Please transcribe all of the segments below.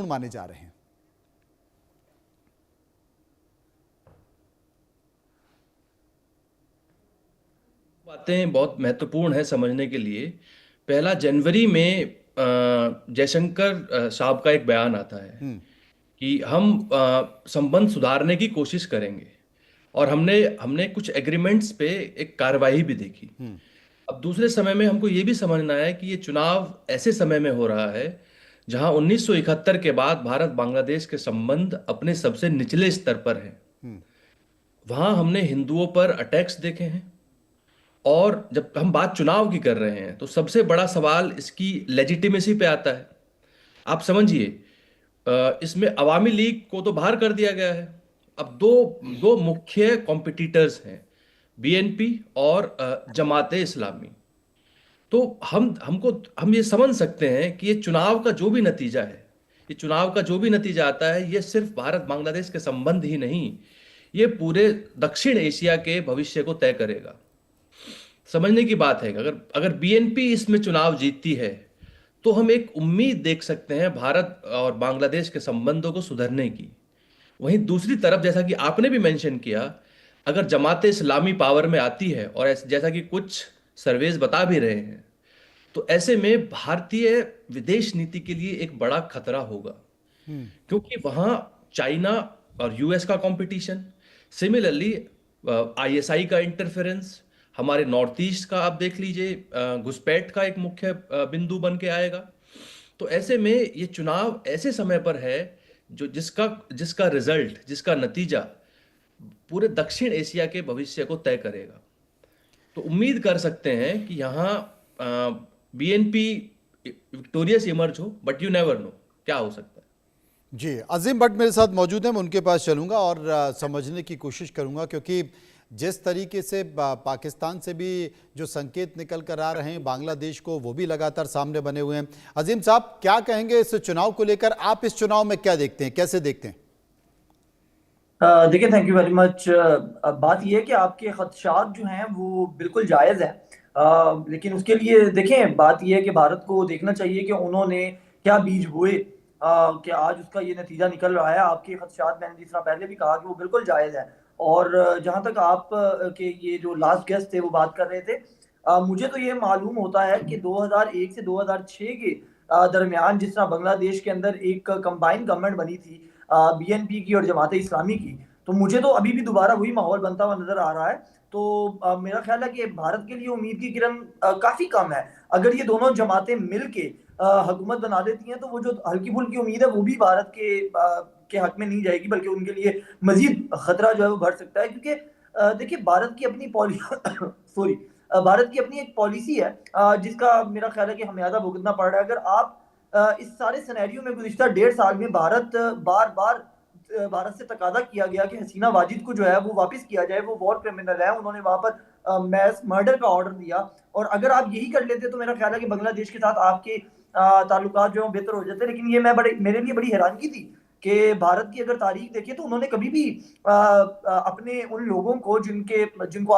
माने जा रहे हैं? बातें बहुत महत्वपूर्ण है समझने के लिए। पहला जनवरी में जयशंकर साहब का एक बयान आता है कि हम संबंध सुधारने की कोशिश करेंगे, और हमने हमने कुछ एग्रीमेंट्स पे एक कार्रवाई भी देखी। अब दूसरे समय में हमको ये भी समझना है कि ये चुनाव ऐसे समय में हो रहा है जहां 1971 के बाद भारत बांग्लादेश के संबंध अपने सबसे निचले स्तर पर हैं। वहां हमने हिंदुओं पर अटैक्स देखे हैं, और जब हम बात चुनाव की कर रहे हैं तो सबसे बड़ा सवाल इसकी लेजिटिमेसी पे आता है। आप समझिए, इसमें अवामी लीग को तो बाहर कर दिया गया है। अब दो दो मुख्य कॉम्पिटिटर्स हैं, बीएनपी और जमाते इस्लामी। तो हम ये समझ सकते हैं कि ये चुनाव का जो भी नतीजा है, ये चुनाव का जो भी नतीजा आता है, ये सिर्फ भारत बांग्लादेश के संबंध ही नहीं, ये पूरे दक्षिण एशिया के भविष्य को तय करेगा। समझने की बात है कि अगर अगर बीएनपी इसमें चुनाव जीतती है तो हम एक उम्मीद देख सकते हैं भारत और बांग्लादेश के संबंधों को सुधरने की। वहीं दूसरी तरफ, जैसा कि आपने भी मेंशन किया, अगर जमाते इस्लामी पावर में आती है, और जैसा कि कुछ सर्वेज बता भी रहे हैं, तो ऐसे में भारतीय विदेश नीति के लिए एक बड़ा खतरा होगा, क्योंकि वहां चाइना और यूएस का कंपटीशन, सिमिलरली आईएसआई का इंटरफेरेंस, हमारे नॉर्थ ईस्ट का आप देख लीजिए, घुसपैठ का एक मुख्य बिंदु बन के आएगा। तो ऐसे में ये चुनाव ऐसे समय पर है जो जिसका जिसका रिजल्ट, जिसका नतीजा पूरे दक्षिण एशिया के भविष्य को तय करेगा। तो उम्मीद कर सकते हैं कि यहाँ बीएनपी विक्टोरियस इमर्ज हो, बट यू नेवर नो क्या हो सकता है। जी, अजीम भट्ट मेरे साथ मौजूद हैं, मैं उनके पास चलूंगा और समझने की कोशिश करूंगा, क्योंकि जिस तरीके से पाकिस्तान से भी जो संकेत निकल कर आ रहे हैं बांग्लादेश को, वो भी लगातार सामने बने हुए हैं। अजीम साहब, क्या कहेंगे इस चुनाव को लेकर? आप इस चुनाव में क्या देखते हैं, कैसे देखते हैं? देखिए, थैंक यू वेरी मच। बात यह है कि आपके खदशात जो हैं वो बिल्कुल जायज़ है, लेकिन उसके लिए देखें, बात यह है कि भारत को देखना चाहिए कि उन्होंने क्या बीज बोए कि आज उसका ये नतीजा निकल रहा है। आपके खदशात, मैंने जिस तरह पहले भी कहा, कि वो बिल्कुल जायज़ है। और जहाँ तक आप के ये जो लास्ट गेस्ट थे वो बात कर रहे थे, मुझे तो ये मालूम होता है कि 2001 से 2006 के दरमियान जिस तरह बांग्लादेश के अंदर एक कंबाइंड गवर्नमेंट बनी थी बीएनपी की और जमात इस्लामी की, तो मुझे तो अभी भी दोबारा वही माहौल बनता हुआ नजर आ रहा है। तो मेरा ख्याल है कि भारत के लिए उम्मीद की किरण काफी कम है। अगर ये दोनों जमातें मिल के हुकूमत बना देती हैं तो वो जो हल्की फुल्की उम्मीद है वो भी भारत के हक में नहीं जाएगी, बल्कि उनके लिए मजीद खतरा जो है वो बढ़ सकता है। क्योंकि देखिए, भारत की अपनी सॉरी भारत की अपनी एक पॉलिसी है जिसका मेरा ख्याल है कि हमें भुगतना पड़ रहा है। अगर आप इस सारे सिनेरियो में गुज़िश्ता 1.5 साल में बार बार भारत से तकादा किया गया कि हसीना वाजिद को जो है वो वापस किया जाए, वो वॉर क्रिमिनल है, उन्होंने वहां पर मैस मर्डर का ऑर्डर दिया। और अगर आप यही कर लेते तो मेरा ख्याल है कि बांग्लादेश के साथ आपके ताल्लुकात जो है बेहतर हो जाते। लेकिन ये मेरे लिए बड़ी हैरानगी थी कि भारत की अगर तारीख देखें तो उन्होंने कभी भी अपने उन लोगों को जिनको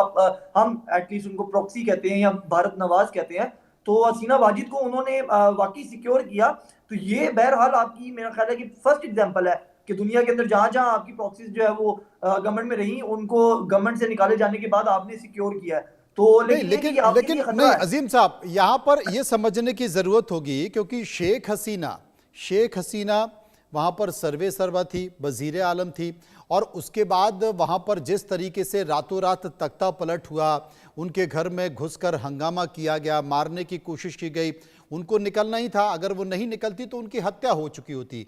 हम एटलीस्ट उनको प्रॉक्सी कहते हैं या भारत नवाज कहते हैं, तो हसीना वाजिद को उन्होंने वाकई सिक्योर किया। तो ये बहरहाल आपकी, मेरा ख्याल है कि फर्स्ट एग्जांपल है कि दुनिया के अंदर जहां जहां आपकी प्रॉक्सीज जो है वो गवर्नमेंट में रही, उनको गवर्नमेंट से निकाले जाने के बाद आपने सिक्योर किया है। तो नहीं, लेकिन ये कि लेकिन आपके लेकिन लिए नहीं खतरा है। अजीम साहब, यहां पर यह समझने की जरूरत होगी, क्योंकि शेख हसीना वहां पर सर्वे सर्वा थी, वजीर आलम थी, और उसके बाद वहां पर जिस तरीके से रातों रात तख्ता पलट हुआ, उनके घर में घुसकर हंगामा किया गया, मारने की कोशिश की गई, उनको निकलना ही था, अगर वो नहीं निकलती तो उनकी हत्या हो चुकी होती।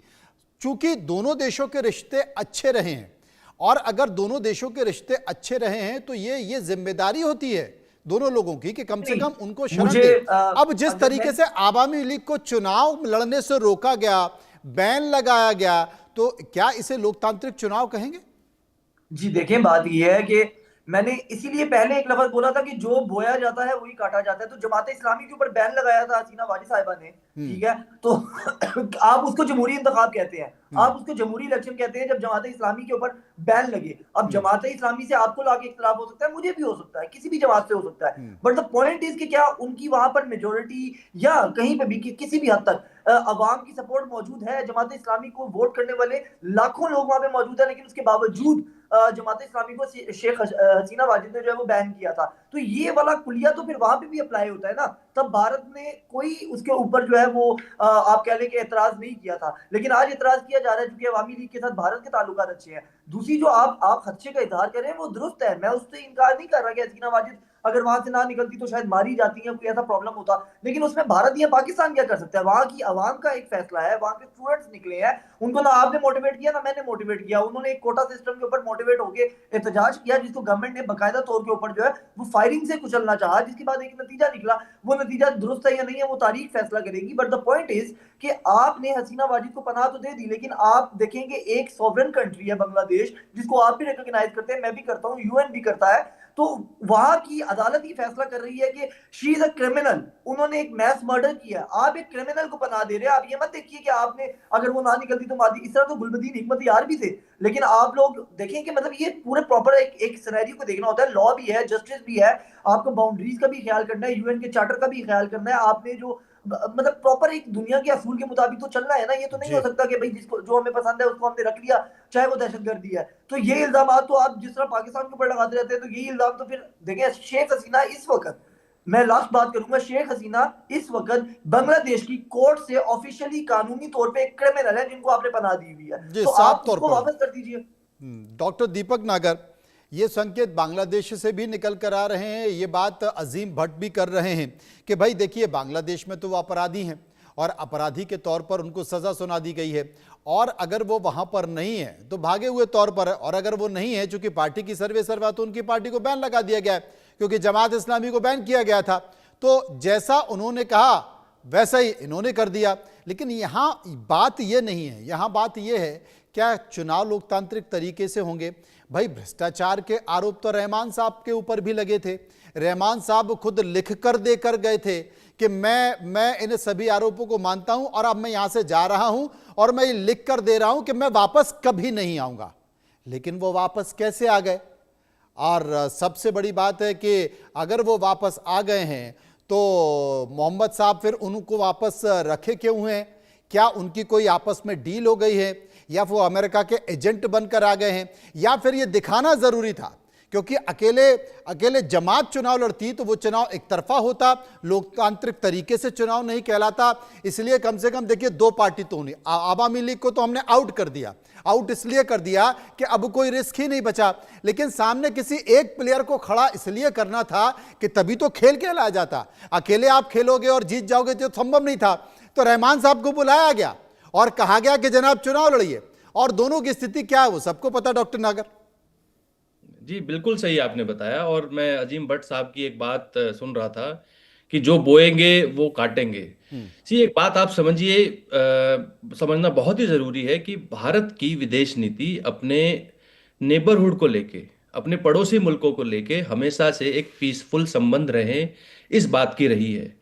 चूंकि दोनों देशों के रिश्ते अच्छे रहे हैं, और अगर दोनों देशों के रिश्ते अच्छे रहे हैं तो ये जिम्मेदारी होती है दोनों लोगों की कि कम से नहीं, कम उनको शरण मुझे दे। अब जिस अगर तरीके मैं से आवामी लीग को चुनाव लड़ने से रोका गया, बैन लगाया गया, तो क्या इसे लोकतांत्रिक चुनाव कहेंगे? जी देखें, बात यह है कि मैंने इसीलिए पहले एक लफ्ज बोला था कि जो बोया जाता है वही काटा जाता है। तो जमात इस्लामी के ऊपर बैन लगाया था हसीना वाजी साहिबा ने, ठीक है, तो आप उसको जमहूरी इंतखाब कहते हैं, आप उसको जमहूरी इलेक्शन कहते हैं जब जमात इस्लामी के ऊपर बैन लगे। अब जमात इस्लामी से आपको लाके इख्तिलाफ हो सकता है, मुझे भी हो सकता है, किसी भी जमात से हो सकता है, बट द पॉइंट इज कि क्या उनकी वहां पर मेजोरिटी या कहीं पे भी किसी भी हद तक अवाम की सपोर्ट मौजूद है? जमात इस्लामी को वोट करने वाले लाखों लोग वहां पे मौजूद है, लेकिन उसके बावजूद जमात इस्लामी को शेख हसीना वाजिद ने जो है वो बैन किया था। तो ये वाला कुलिया तो फिर वहां पे भी अप्लाई होता है ना। तब भारत ने कोई उसके ऊपर जो है वो आप कह लें कि एतराज नहीं किया था, लेकिन आज एतराज किया जा रहा है क्योंकि अवामी लीग के साथ भारत के ताल्लुकात अच्छे हैं। दूसरी जो आप खदशे का इजहार कर रहे हैं वो दुरुस्त है, मैं उससे इनकार नहीं कर रहा कि हसीना वाजिद अगर वहां से ना निकलती तो शायद मारी जाती है, कोई ऐसा प्रॉब्लम होता, लेकिन उसमें भारत या पाकिस्तान क्या कर सकता है? वहां की आवाम का एक फैसला है, वहां के स्टूडेंट्स निकले हैं, उनको ना आपने मोटिवेट किया ना मैंने मोटिवेट किया, उन्होंने एक कोटा सिस्टम के ऊपर मोटिवेट होकर एहतजाज किया जिसको गवर्नमेंट ने बाकायदा तौर के ऊपर जो है वो फायरिंग से कुचलना चाहा, जिसके बाद एक नतीजा निकला। वो नतीजा दुरुस्त है या नहीं है वो तारीख फैसला करेगी, बट द पॉइंट इज कि आपने हसीना वाजिद को पनाह तो दे दी, लेकिन आप देखेंगे एक सॉवरेन कंट्री है बांग्लादेश, जिसको आप भी रिकॉग्नाइज करते हैं, मैं भी करता हूं, यूएन भी करता है, तो वहां की अदालत ही फैसला कर रही है कि शी इज अ क्रिमिनल, उन्होंने एक मैस मर्डर किया। आप एक क्रिमिनल को पनाह दे रहे हैं। आप ये मत देखिए कि आपने अगर वो ना निकलती तो मार दी, इस तरह तो गुलबदीन हिकमत यार भी थे, लेकिन आप लोग देखें कि मतलब ये पूरे प्रॉपर एक सिनेरियो को देखना होता है। लॉ भी है, जस्टिस भी है, आपको बाउंड्रीज का भी ख्याल करना है, यूएन के चार्टर का भी ख्याल करना है, आपने जो मतलब प्रॉपर एक दुनिया के असूल के मुताबिक तो चलना है ना। ये तो नहीं जी। हो सकता कि भाई जिसको जो हमें पसंद है उसको हमने रख लिया, चाहे वो दहशतगर्दी है। तो ये इल्जाम तो आप जिस तरह पाकिस्तान के ऊपर लगाते रहते हैं, तो यही इल्जाम तो फिर देखें शेख हसीना इस वक्त, मैं लास्ट बात करूंगा, शेख हसीना इस वक्त बांग्लादेश की कोर्ट से ऑफिशियली कानूनी तौर पे एक क्रिमिनल है जिनको आपने पनाह दी हुई है, जी, तो साफ आप तौर उसको पर। वापस कर दीजिए। डॉक्टर दीपक नागर, ये संकेत बांग्लादेश से भी निकल कर आ रहे हैं, ये बात अजीम भट्ट भी कर रहे हैं कि भाई देखिए बांग्लादेश में तो वो अपराधी हैं और अपराधी के तौर पर उनको सजा सुना दी गई है, और अगर वो वहां पर नहीं है तो भागे हुए तौर पर है, और अगर वो नहीं है चूंकि पार्टी की सर्वे सर्वा तो उनकी पार्टी को बैन लगा दिया गया है क्योंकि जमात इस्लामी को बैन किया गया था। तो जैसा उन्होंने कहा वैसा ही इन्होंने कर दिया। लेकिन यहाँ बात यह नहीं है, यहाँ बात यह है क्या चुनाव लोकतांत्रिक तरीके से होंगे? भाई भ्रष्टाचार के आरोप तो रहमान साहब के ऊपर भी लगे थे, रहमान साहब खुद लिख कर देकर गए थे कि मैं इन सभी आरोपों को मानता हूं और अब मैं यहां से जा रहा हूं और मैं ये लिख कर दे रहा हूं कि मैं वापस कभी नहीं आऊंगा। लेकिन वो वापस कैसे आ गए? और सबसे बड़ी बात है कि अगर वो वापस आ गए हैं तो मोहम्मद साहब फिर उनको वापस रखे क्यों हुए हैं? क्या उनकी कोई आपस में डील हो गई है, या वो अमेरिका के एजेंट बनकर आ गए हैं, या फिर ये दिखाना जरूरी था? क्योंकि अकेले जमात चुनाव लड़ती तो वो चुनाव एक तरफा होता, लोकतांत्रिक तरीके से चुनाव नहीं कहलाता। इसलिए कम से कम देखिए दो पार्टी तो नहीं, आवामी लीग को तो हमने आउट कर दिया, आउट इसलिए कर दिया कि अब कोई रिस्क ही नहीं बचा, लेकिन सामने किसी एक प्लेयर को खड़ा इसलिए करना था कि तभी तो खेल खेला जाता। अकेले आप खेलोगे और जीत जाओगे तो संभव नहीं था। तो रहमान साहब को बुलाया गया और कहा गया कि जनाब चुनाव लड़िए, और दोनों की स्थिति क्या है वो सबको पता। डॉक्टर नागर जी, बिल्कुल सही आपने बताया। और मैं अजीम भट्ट साहब की एक बात सुन रहा था कि जो बोएंगे वो काटेंगे। सी एक बात आप समझिए, समझना बहुत ही ज़रूरी है कि भारत की विदेश नीति अपने नेबरहुड को लेके, अपने पड़ोसी मुल्कों को लेके हमेशा से एक पीसफुल संबंध रहे, इस बात की रही है।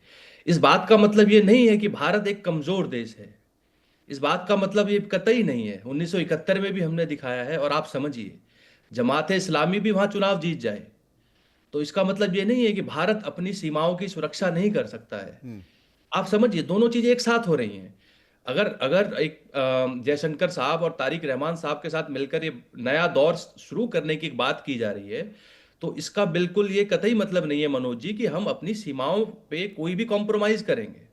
इस बात का मतलब ये नहीं है कि भारत एक कमज़ोर देश है, इस बात का मतलब ये कतई नहीं है। 1971 में भी हमने दिखाया है। और आप समझिए जमात इस्लामी भी वहां चुनाव जीत जाए तो इसका मतलब ये नहीं है कि भारत अपनी सीमाओं की सुरक्षा नहीं कर सकता है। आप समझिए दोनों चीजें एक साथ हो रही हैं। अगर अगर एक जयशंकर साहब और तारिक रहमान साहब के साथ मिलकर ये नया दौर शुरू करने की बात की जा रही है, तो इसका बिल्कुल ये कतई मतलब नहीं है मनोज जी कि हम अपनी सीमाओं पे कोई भी कॉम्प्रोमाइज करेंगे।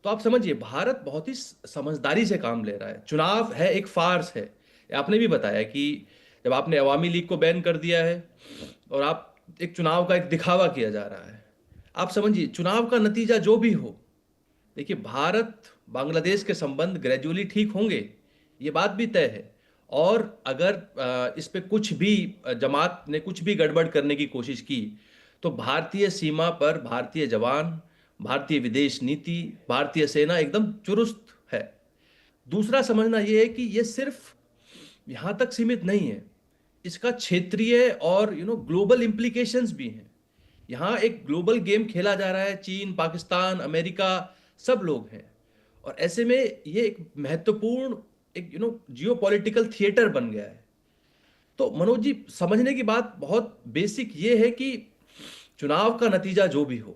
तो आप समझिए भारत बहुत ही समझदारी से काम ले रहा है। चुनाव है एक फार्स है। आपने भी बताया कि जब आपने अवामी लीग को बैन कर दिया है और आप एक चुनाव का एक दिखावा किया जा रहा है, आप समझिए चुनाव का नतीजा जो भी हो, देखिए भारत बांग्लादेश के संबंध ग्रेजुअली ठीक होंगे, ये बात भी तय है। और अगर इस पे कुछ भी जमात ने कुछ भी गड़बड़ करने की कोशिश की तो भारतीय सीमा पर भारतीय जवान, भारतीय विदेश नीति, भारतीय सेना एकदम चुरुस्त है। दूसरा समझना यह है कि यह सिर्फ यहां तक सीमित नहीं है, इसका क्षेत्रीय और ग्लोबल इम्प्लीकेशंस भी हैं। यहाँ एक ग्लोबल गेम खेला जा रहा है, चीन, पाकिस्तान, अमेरिका, सब लोग हैं। और ऐसे में ये एक महत्वपूर्ण एक जियो पॉलिटिकल थिएटर बन गया है। तो मनोज जी, समझने की बात बहुत बेसिक ये है कि चुनाव का नतीजा जो भी हो,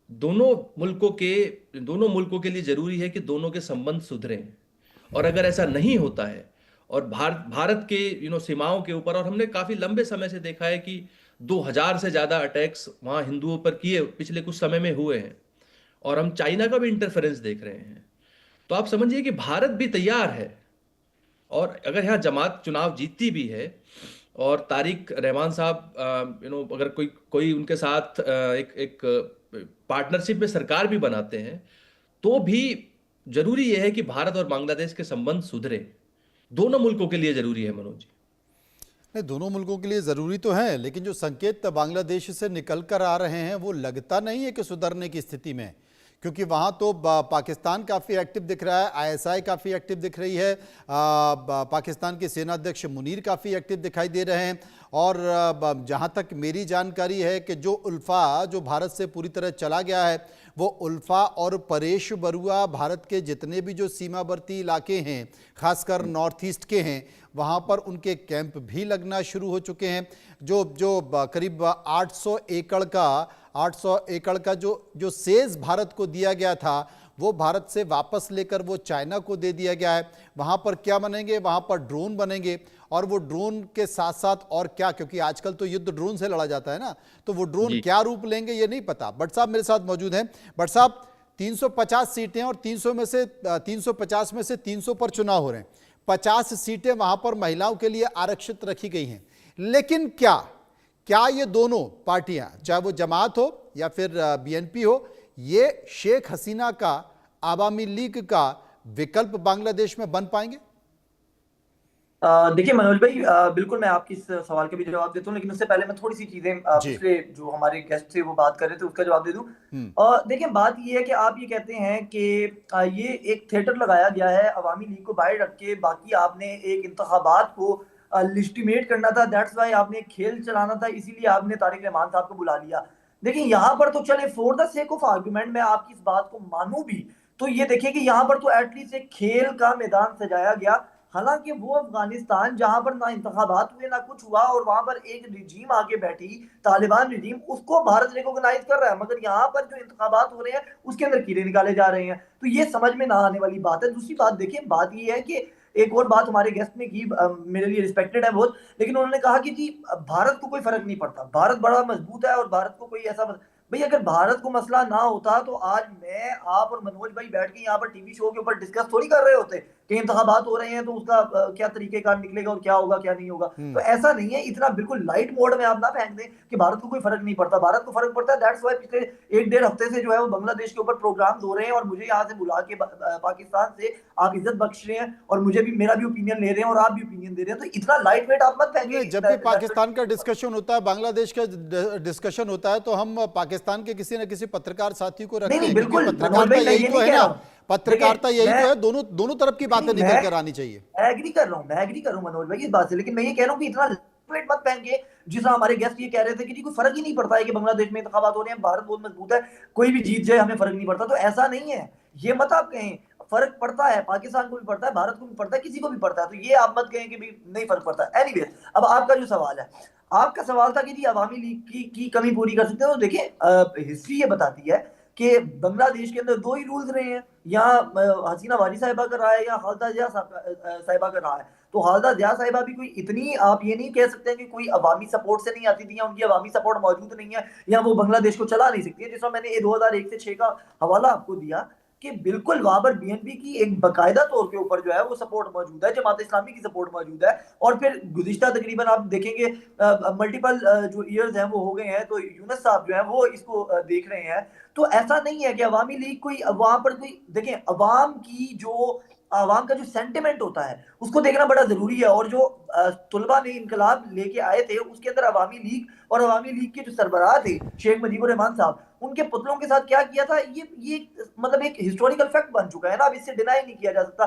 दोनों दोनों मुल्कों के लिए जरूरी है कि दोनों के संबंध सुधरें। और अगर ऐसा नहीं होता है और भारत के सीमाओं के ऊपर, और हमने काफी लंबे समय से देखा है कि 2000 से ज्यादा अटैक्स वहां हिंदुओं पर किए पिछले कुछ समय में हुए हैं, और हम चाइना का भी इंटरफेरेंस देख रहे हैं। तो आप समझिए कि भारत भी तैयार है, और अगर यहाँ जमात चुनाव जीतती भी है और तारिक रहमान साहब अगर कोई कोई उनके साथ एक एक पार्टनरशिप में सरकार भी बनाते हैं, तो भी जरूरी यह है कि भारत और बांग्लादेश के संबंध सुधरे। दोनों मुल्कों के लिए जरूरी है मनोज जी। नहीं, दोनों मुल्कों के लिए ज़रूरी तो है, लेकिन जो संकेत बांग्लादेश से निकल कर आ रहे हैं वो लगता नहीं है कि सुधरने की स्थिति में, क्योंकि वहाँ तो पाकिस्तान काफ़ी एक्टिव दिख रहा है, आईएसआई काफ़ी एक्टिव दिख रही है, पाकिस्तान के सेनाध्यक्ष मुनीर काफ़ी एक्टिव दिखाई दे रहे हैं। और जहाँ तक मेरी जानकारी है कि जो उल्फा जो भारत से पूरी तरह चला गया है, वो उल्फा और परेश बरुआ भारत के जितने भी जो सीमावर्ती इलाके हैं, खासकर नॉर्थ ईस्ट के हैं, वहाँ पर उनके कैंप भी लगना शुरू हो चुके हैं। जो जो करीब 800 एकड़ का जो सेज भारत को दिया गया था, वो भारत से वापस लेकर वो चाइना को दे दिया गया है। वहाँ पर क्या बनेंगे? वहाँ पर ड्रोन बनेंगे, और वो ड्रोन के साथ साथ और क्या, क्योंकि आजकल तो युद्ध ड्रोन से लड़ा जाता है ना, तो वो ड्रोन क्या रूप लेंगे ये नहीं पता। भट्ट साहब मेरे साथ मौजूद हैं। भट्ट साहब, 350 सीटें और 350 में से 300 पर चुनाव हो रहे हैं, 50 सीटें वहां पर महिलाओं के लिए आरक्षित रखी गई हैं। लेकिन क्या ये दोनों पार्टियां, चाहे वो जमात हो या फिर बीएनपी हो, ये शेख हसीना का आवामी लीग का विकल्प बांग्लादेश में बन पाएंगे? देखिए मनोज भाई, बिल्कुल मैं आपकी इस सवाल का भी जवाब देता हूँ, लेकिन उससे पहले मैं थोड़ी सी चीजें पिछले जो हमारे गेस्ट थे वो बात कर रहे थे उसका जवाब दे दूं। देखिए, बात ये है कि आप ये कहते हैं कि ये एक थिएटर लगाया गया है अवामी लीग को बाहर रख के, बाकी आपने एक इंतखाबात को लिस्टिमेट करना था, दैट्स वाई आपने एक खेल चलाना था, इसीलिए आपने तारिक रहमान साहब को बुला लिया। देखिए, यहाँ पर तो चले for the sake of argument मैं आपकी इस बात को मानूं भी, तो ये देखिए कि यहाँ पर तो एटलीस्ट एक खेल का मैदान सजाया गया। हालांकि वो अफगानिस्तान जहां पर ना इंतखाबात हुए ना कुछ हुआ, और वहां पर एक रिजीम आके बैठी, तालिबान रिजीम, उसको भारत रिकॉग्नाइज कर रहा है, मगर यहाँ पर जो इंतखाबात हो रहे हैं उसके अंदर कीड़े निकाले जा रहे हैं। तो ये समझ में ना आने वाली बात है। दूसरी बात देखिए, बात ये है कि एक और बात हमारे गेस्ट ने की, मेरे लिए रिस्पेक्टेड है बहुत, लेकिन उन्होंने कहा कि जी भारत को कोई फर्क नहीं पड़ता, भारत बड़ा मजबूत है और भारत को कोई ऐसा भाई, अगर भारत को मसला ना होता तो आज मैं, आप और मनोज भाई बैठ के यहाँ पर टीवी शो के ऊपर डिस्कस थोड़ी कर रहे होते कि इंतखाबात हो रहे हैं तो उसका क्या तरीकेकार निकलेगा और क्या होगा क्या नहीं होगा। तो ऐसा नहीं है, इतना बिल्कुल लाइट मोड में आप ना फेंक दें कि भारत को कोई फर्क नहीं पड़ता। भारत को फर्क पड़ता है। दैट्स वाई पिछले 1-1.5 हफ्ते से जो है वो बांग्लादेश के ऊपर प्रोग्राम हो रहे हैं, और मुझे यहाँ से बुला के पाकिस्तान से आप इज्जत बख्श रहे हैं, और मुझे भी, मेरा भी ओपिनियन ले रहे हैं और आप भी ओपिनियन दे रहे हैं। तो इतना लाइट वेट आप मत फेंकिए। जब भी पाकिस्तान का डिस्कशन होता है, बांग्लादेश का डिस्कशन होता है, तो हम पाकिस्तान के किसी न किसी पत्रकार साथी को रखते हैं, बिल्कुल पत्रकारिता यही तो है ना, पत्रकारिता यही तो है, दोनों तरफ की बातें निकल कर आनी चाहिए। मैं एग्री कर रहा हूँ मनोज भाई इस बात से, लेकिन मैं ये कह रहा हूँ कि इतना वेट मत पहनके, जिस तरह हमारे गेस्ट ये कह रहे थे कि जी कोई फर्क ही नहीं पड़ता है कि बांग्लादेश में इंतखाबात हो रहे हैं, भारत बहुत मजबूत है, कोई भी जीत जाए हमें फर्क नहीं पड़ता। तो ऐसा नहीं है, ये मत आप कहें। फर्क पड़ता है, पाकिस्तान को भी पड़ता है, भारत को भी पड़ता है, किसी को भी पड़ता है। तो ये आप मत कहें कि भी नहीं फर्क पड़ता। एनीवेज, अब आपका जो सवाल है, आपका सवाल था कि जी अवामी लीग की कमी पूरी कर सकते हैं। तो देखिए, हिस्ट्री ये बताती है कि बांग्लादेश के अंदर 2 ही रूल्स रहे हैं, यहाँ हसीना वानी साहिबा कर रहा है या खालदा जिया साहिबा कर रहा है। तो खालदा जिया साहिबा भी कोई इतनी, आप ये नहीं कह सकते हैं कि कोई अवामी सपोर्ट से नहीं आती थी या उनकी अवामी सपोर्ट मौजूद नहीं है या वो बांग्लादेश को चला नहीं सकती है। जिसमें मैंने 2001 से 6 का हवाला आपको दिया कि बिल्कुल वहां पर बीएनपी की एक बाकायदा तौर के ऊपर जो है वो सपोर्ट मौजूद है, जमात इस्लामी की सपोर्ट मौजूद है। और फिर गुज़िश्ता तकरीबन आप देखेंगे मल्टीपल जो ईयर्स हैं वो हो गए हैं, तो यूनुस साहब जो है वो इसको देख रहे हैं। तो ऐसा नहीं है कि अवामी लीग कोई वहां पर कोई, देखें अवाम का जो सेंटिमेंट होता है उसको देखना बड़ा जरूरी है। और जो तुलबा ने इनकलाब लेके आए थे उसके अंदर अवामी लीग और अवामी लीग के जो सरबराह थे शेख मुजीबुर रहमान साहब, उनके पुतलों के साथ क्या किया था, ये मतलब एक हिस्टोरिकल फैक्ट बन चुका है ना, अब इससे डिनाई नहीं किया जा सकता।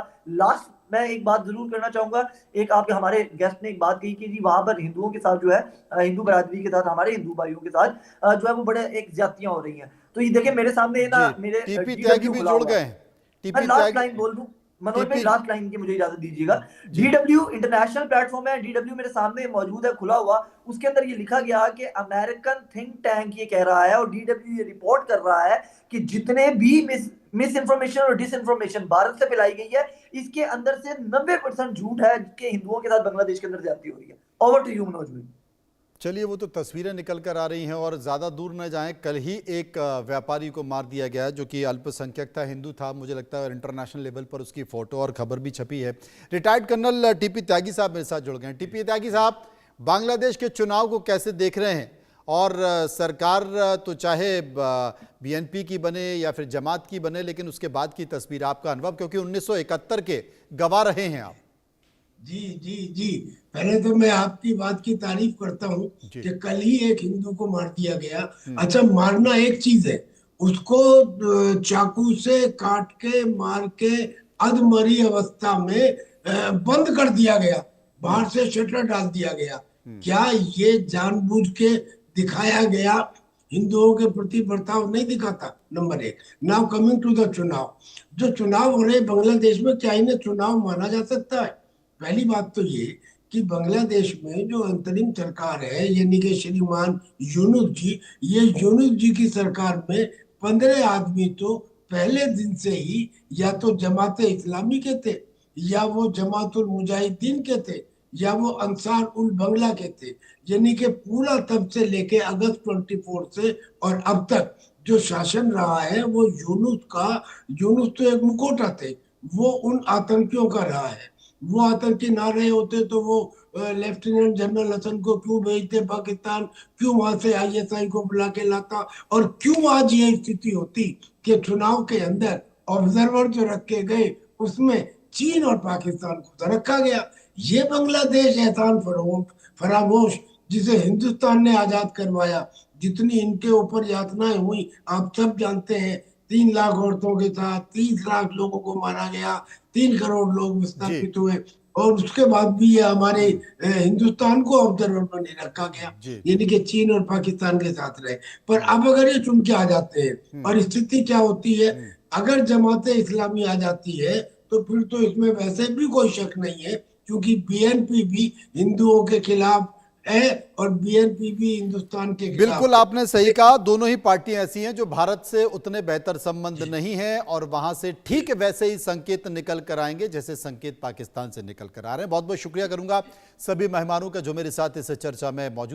मैं एक बात जरूर करना चाहूंगा। एक आपके हमारे गेस्ट ने एक बात कही कि जी वहां पर हिंदुओं के साथ जो है, हिंदू बरादरी के साथ, हमारे हिंदू भाइयों के साथ जो है वो बड़े एक ज्यादतियां हो रही हैं। तो ये देखिए मेरे सामने ना जी, मेरे टीपी त्यागी डीडब्ल्यू भी खुला जुड़ हुआ गए है। हैं। मैं टीपी लास्ट त्यागी, लाइन बोल दूं मनोज भाई, टीपी, लास्ट लाइन की मुझे इजाजत दीजिएगा। जी, डीडब्ल्यू इंटरनेशनल प्लेटफॉर्म है, डीडब्ल्यू मेरे सामने मौजूद है खुला हुआ। उसके अंदर ये लिखा गया कि अमेरिकन थिंक टैंक ये कह रहा है और डीडब्ल्यू ये रिपोर्ट कर रहा है कि जितने भी मिस इन्फॉर्मेशन और डिस इन्फॉर्मेशन भारत से फैलाई गई है, इसके अंदर से 90% झूठ है कि हिंदुओं के साथ बांग्लादेश के अंदर ज्यादती हो रही है। ओवर टू यू मनोज भाई। चलिए वो तो तस्वीरें निकल कर आ रही हैं और ज़्यादा दूर न जाएं। कल ही एक व्यापारी को मार दिया गया जो कि अल्पसंख्यक था, हिंदू था, मुझे लगता है इंटरनेशनल लेवल पर उसकी फ़ोटो और खबर भी छपी है। रिटायर्ड कर्नल टीपी त्यागी साहब मेरे साथ जुड़ गए हैं। टीपी त्यागी साहब, बांग्लादेश के चुनाव को कैसे देख रहे हैं? और सरकार तो चाहे बीएनपी की बने या फिर जमात की बने, लेकिन उसके बाद की तस्वीर, आपका अनुभव, क्योंकि 1971 के गवाह रहे हैं आप। जी जी जी, पहले तो मैं आपकी बात की तारीफ करता हूँ जी, कि कल ही एक हिंदू को मार दिया गया। अच्छा, मारना एक चीज है, उसको चाकू से काट के मार के अधमरी अवस्था में बंद कर दिया गया, बाहर से शटर डाल दिया गया। क्या ये जानबूझ के दिखाया गया? हिंदुओं के प्रति बर्ताव नहीं दिखाता, नंबर एक। नाउ कमिंग टू द चुनाव, जो चुनाव हो रहे बांग्लादेश में, क्या इन्हें चुनाव माना जा सकता है? पहली बात तो ये कि बांग्लादेश में जो अंतरिम सरकार है, यानी कि श्रीमान यूनुस जी, ये यूनुस जी की सरकार में 15 आदमी तो पहले दिन से ही या तो जमात इस्लामी के थे, या वो जमातुल मुजाहिदीन के थे, या वो अंसार उल बंगला के थे। यानी कि पूरा तब से लेके अगस्त 24 से और अब तक जो शासन रहा है वो यूनुस तो एक मुखौटा थे, वो उन आतंकियों का रहा है। वो आतंकी ना रहे होते तो वो लेफ्टिनेंट जनरल हसन को क्यों भेजते पाकिस्तान, क्यों वहां से आईएसआई को बुला के लाता, और क्यों आज ये स्थिति होती कि चुनाव के अंदर ऑब्जर्वर जो रखे गए उसमें चीन और पाकिस्तान को तो रखा गया। ये बांग्लादेश एहसान फरामोश जिसे हिंदुस्तान ने आजाद करवाया, जितनी इनके ऊपर यातनाएं हुई आप सब जानते हैं। 3 लाख औरतों के साथ 30 लाख लोगों को मारा गया, 3 करोड़ लोग जी, विस्थापित हुए, और उसके बाद भी ये हमारे हिंदुस्तान को ऑब्जर्वर में नहीं रखा गया, जी, यानी कि चीन और पाकिस्तान के साथ रहे। पर अब अगर ये चुन के आ जाते हैं, और स्थिति क्या होती है, अगर जमाते इस्लामी आ जाती है तो फिर तो इसमें वैसे भी कोई शक नहीं है, क्योंकि बीएनपी भी हिंदुओं के खिलाफ है और बीएनपी भी हिंदुस्तान के खिलाफ बिल्कुल है। आपने सही कहा। दोनों ही पार्टियां ऐसी हैं जो भारत से उतने बेहतर संबंध नहीं है और वहां से ठीक वैसे ही संकेत निकल कर आएंगे जैसे संकेत पाकिस्तान से निकल कर आ रहे हैं। बहुत बहुत शुक्रिया करूंगा सभी मेहमानों का जो मेरे साथ इस चर्चा में मौजूद